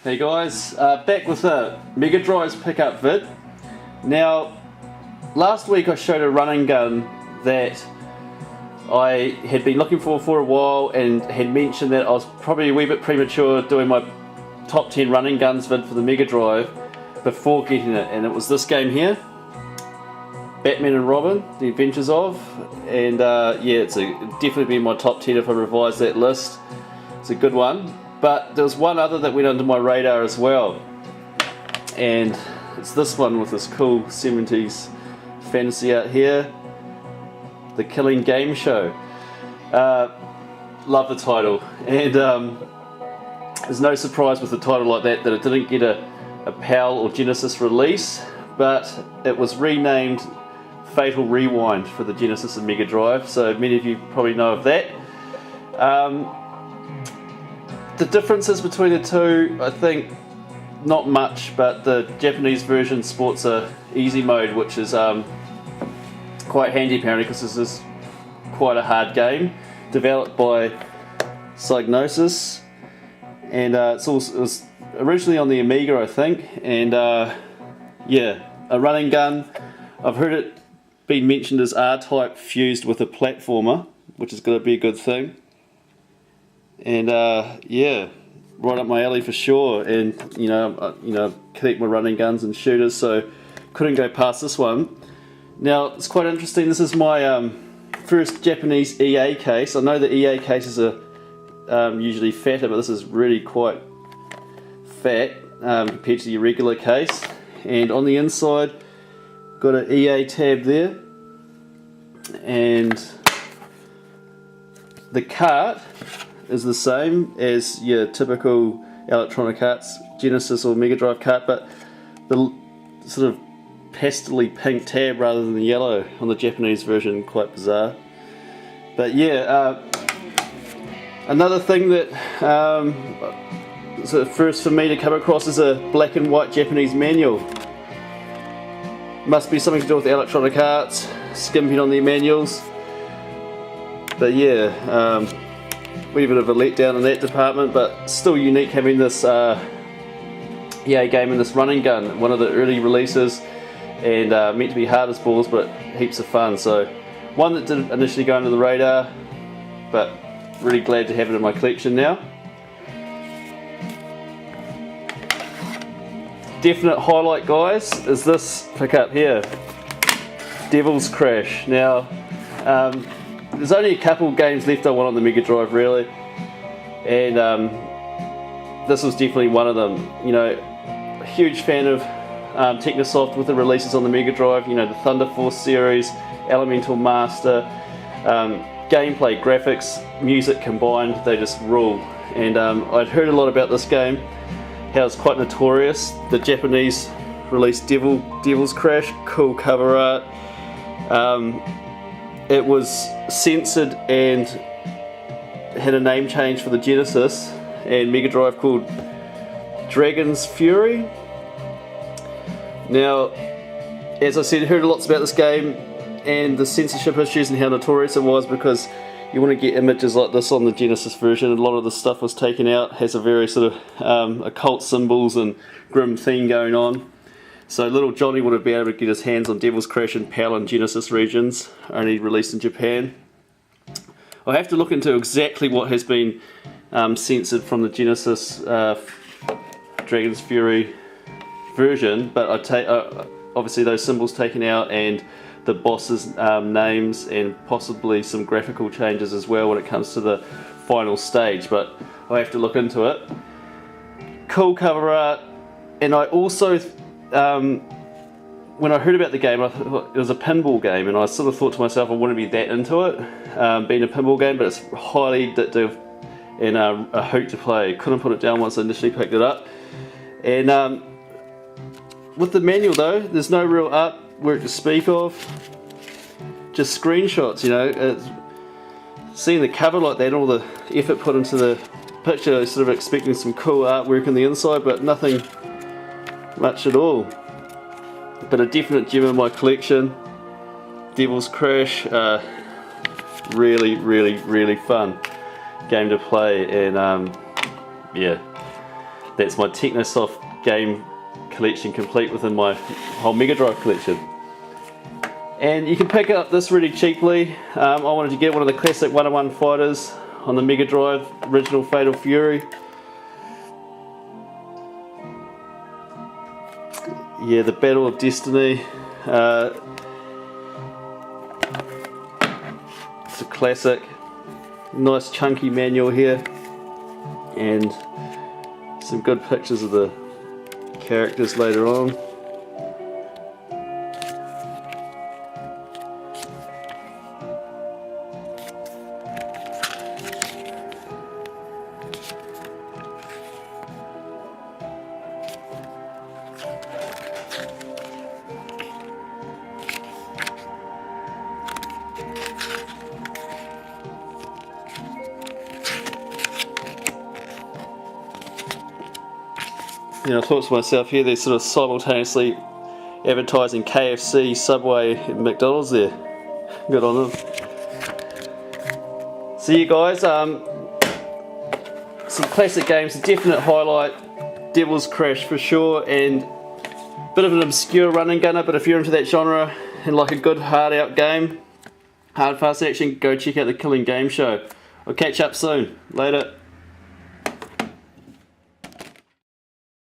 Hey guys, back with a Mega Drive's pickup vid. Now, last week I showed a running gun that I had been looking for a while and had mentioned that I was probably a wee bit premature doing my top 10 running guns vid for the Mega Drive before getting it, and it was this game here, Batman and Robin, The Adventures of, and yeah, it's definitely been my top 10 if I revise that list. It's a good one. But there was one other that went under my radar as well, and it's this one with this cool 70s fantasy out here, The Killing Gameshow. Love the title, and there's no surprise with a title like that it didn't get a PAL or Genesis release, but it was renamed Fatal Rewind for the Genesis and Mega Drive, so many of you probably know of that. The differences between the two, I think, not much, but the Japanese version sports a easy mode, which is quite handy apparently, because this is quite a hard game, developed by Psygnosis, and it was originally on the Amiga, I think, and yeah, a running gun. I've heard it being mentioned as R-Type fused with a platformer, which is going to be a good thing. And yeah, right up my alley for sure. And you know, collect my running guns and shooters, so couldn't go past this one. Now it's quite interesting. This is my first Japanese EA case. I know the EA cases are usually fatter, but this is really quite fat compared to the regular case. And on the inside, got an EA tab there, and the cart is the same as your typical Electronic Arts Genesis or Mega Drive cart, but the sort of pastely pink tab rather than the yellow on the Japanese version, quite bizarre. But yeah, another thing that sort of first for me to come across is a black and white Japanese manual. Must be something to do with Electronic Arts, skimping on their manuals. But yeah, wee bit of a letdown in that department, but still unique having this EA game and this running gun, one of the early releases, and meant to be hard as balls, but heaps of fun. So one that didn't initially go under the radar, but really glad to have it in my collection now. Definite highlight, guys, is this pickup here, Devil's Crash. Now there's only a couple games left I want on the Mega Drive really, and this was definitely one of them. You know, a huge fan of Technosoft with the releases on the Mega Drive. You know, the Thunder Force series, Elemental Master, gameplay, graphics, music combined, they just rule. And I'd heard a lot about this game, how it's quite notorious. The Japanese released Devil's Crash, cool cover art. It was censored and had a name change for the Genesis and Mega Drive called Dragon's Fury. Now, as I said, heard lots about this game and the censorship issues and how notorious it was, because you want to get images like this on the Genesis version. A lot of the stuff was taken out, has a very sort of occult symbols and grim theme going on. So little Johnny would have been able to get his hands on Devil's Crash and PAL and Genesis regions, only released in Japan. I have to look into exactly what has been censored from the Genesis Dragon's Fury version, but I take obviously those symbols taken out and the bosses' names, and possibly some graphical changes as well when it comes to the final stage, but I have to look into it. Cool cover art, and I also when I heard about the game, I thought it was a pinball game, and I sort of thought to myself I wouldn't be that into it, being a pinball game, but it's highly addictive and a hoot to play. Couldn't put it down once I initially picked it up. And with the manual though, there's no real artwork to speak of, just screenshots. You know, seeing the cover like that and all the effort put into the picture, I was sort of expecting some cool artwork on the inside, but nothing much at all. But a definite gem in my collection, Devil's Crash. Really fun game to play, and yeah, that's my Technosoft game collection complete within my whole Mega Drive collection. And you can pick up this really cheaply. I wanted to get one of the classic 101 fighters on the Mega Drive, original Fatal Fury. Yeah, the Battle of Destiny. It's a classic. Nice chunky manual here, and some good pictures of the characters later on. You know, I thought to myself here, they're sort of simultaneously advertising KFC, Subway and McDonald's there. Good on them. See you guys, some classic games, a definite highlight, Devil's Crash for sure, and a bit of an obscure run and gunner, but if you're into that genre and like a good hard out game, hard fast action, go check out the Killing Game Show. I'll catch up soon. Later.